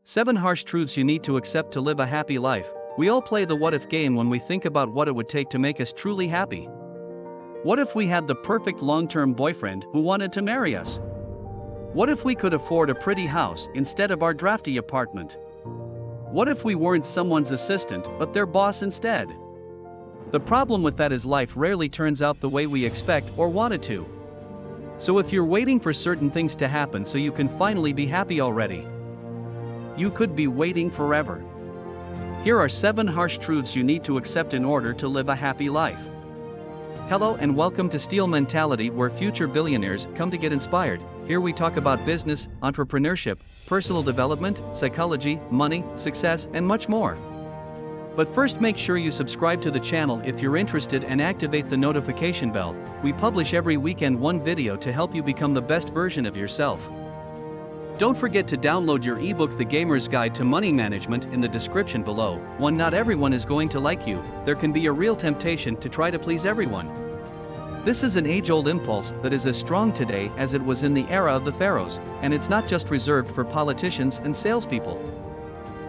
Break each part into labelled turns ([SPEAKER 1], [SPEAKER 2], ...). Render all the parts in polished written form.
[SPEAKER 1] 7 harsh truths you need to accept to live a happy life. We all play the what if game when we think about what it would take to make us truly happy. What if we had the perfect long-term boyfriend who wanted to marry us? What if we could afford a pretty house instead of our drafty apartment? What if we weren't someone's assistant but their boss instead? The problem with that is life rarely turns out the way we expect or want it to. So if you're waiting for certain things to happen so you can finally be happy already, you could be waiting forever. Here are 7 harsh truths you need to accept in order to live a happy life. Hello and welcome to Steel Mentality, where future billionaires come to get inspired. Here we talk about business, entrepreneurship, personal development, psychology, money, success, and much more. But first, make sure you subscribe to the channel if you're interested and activate the notification bell. We publish every weekend one video to help you become the best version of yourself. Don't forget to download your ebook The Gamer's Guide to Money Management in the description below. Not everyone is going to like you. There can be a real temptation to try to please everyone. This is an age-old impulse that is as strong today as it was in the era of the pharaohs, and it's not just reserved for politicians and salespeople.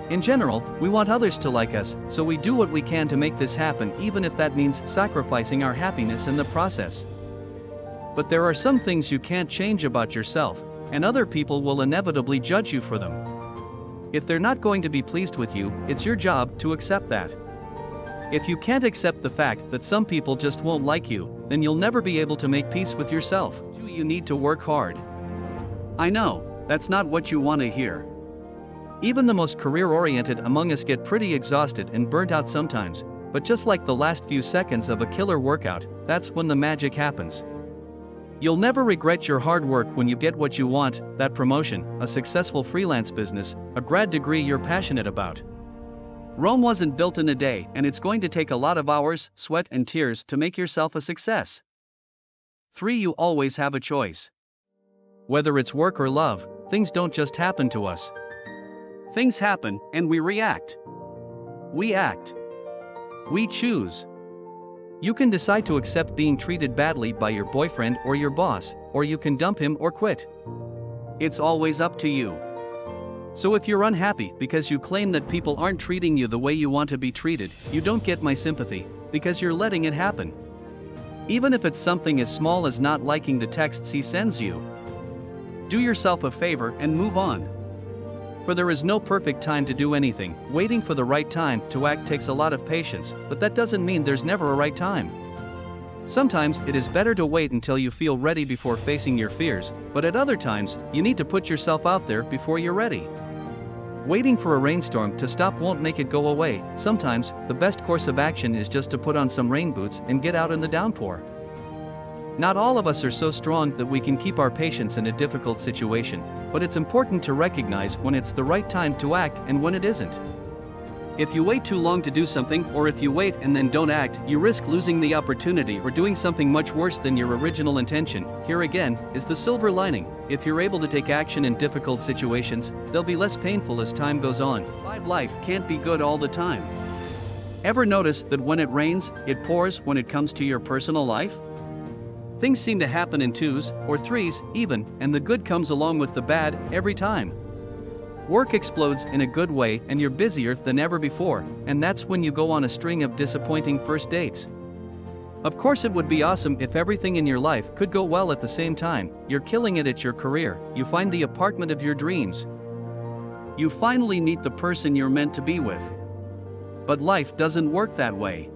[SPEAKER 1] In general, we want others to like us, so we do what we can to make this happen, even if that means sacrificing our happiness in the process. But there are some things you can't change about yourself, and other people will inevitably judge you for them. If they're not going to be pleased with you, it's your job to accept that. If you can't accept the fact that some people just won't like you, then you'll never be able to make peace with yourself. You need to work hard. I know, that's not what you want to hear. Even the most career-oriented among us get pretty exhausted and burnt out sometimes, but just like the last few seconds of a killer workout, that's when the magic happens. You'll never regret your hard work when you get what you want, that promotion, a successful freelance business, a grad degree you're passionate about. Rome wasn't built in a day, and it's going to take a lot of hours, sweat and tears to make yourself a success. 3. You always have a choice. Whether it's work or love, things don't just happen to us. Things happen, and we react. We act. We choose. You can decide to accept being treated badly by your boyfriend or your boss, or you can dump him or quit. It's always up to you. So if you're unhappy because you claim that people aren't treating you the way you want to be treated, you don't get my sympathy, because you're letting it happen. Even if it's something as small as not liking the texts he sends you, do yourself a favor and move on. For there is no perfect time to do anything. Waiting for the right time to act takes a lot of patience, but that doesn't mean there's never a right time. Sometimes it is better to wait until you feel ready before facing your fears, but at other times, you need to put yourself out there before you're ready. Waiting for a rainstorm to stop won't make it go away. Sometimes, the best course of action is just to put on some rain boots and get out in the downpour. Not all of us are so strong that we can keep our patience in a difficult situation, but it's important to recognize when it's the right time to act and when it isn't. If you wait too long to do something, or if you wait and then don't act, you risk losing the opportunity or doing something much worse than your original intention. Here again is the silver lining. If you're able to take action in difficult situations, they'll be less painful as time goes on. 5. Life can't be good all the time. Ever notice that when it rains, it pours when it comes to your personal life? Things seem to happen in 2s, or 3s, even, and the good comes along with the bad, every time. Work explodes in a good way and you're busier than ever before, and that's when you go on a string of disappointing first dates. Of course it would be awesome if everything in your life could go well at the same time. You're killing it at your career, you find the apartment of your dreams. You finally meet the person you're meant to be with. But life doesn't work that way.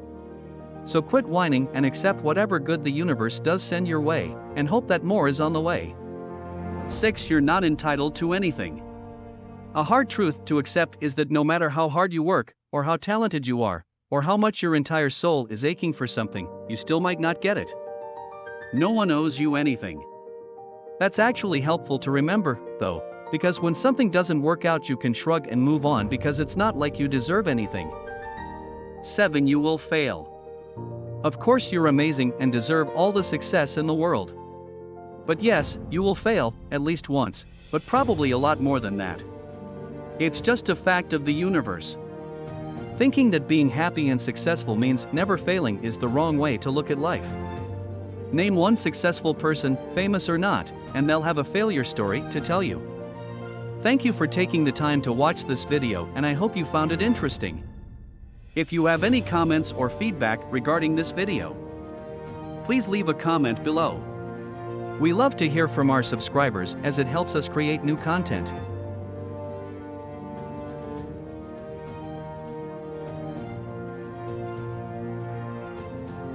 [SPEAKER 1] So quit whining and accept whatever good the universe does send your way, and hope that more is on the way. 6. You're not entitled to anything. A hard truth to accept is that no matter how hard you work, or how talented you are, or how much your entire soul is aching for something, you still might not get it. No one owes you anything. That's actually helpful to remember, though, because when something doesn't work out you can shrug and move on because it's not like you deserve anything. 7. You will fail. Of course you're amazing and deserve all the success in the world. But yes, you will fail, at least once, but probably a lot more than that. It's just a fact of the universe. Thinking that being happy and successful means never failing is the wrong way to look at life. Name one successful person, famous or not, and they'll have a failure story to tell you. Thank you for taking the time to watch this video, and I hope you found it interesting. If you have any comments or feedback regarding this video, please leave a comment below. We love to hear from our subscribers as it helps us create new content.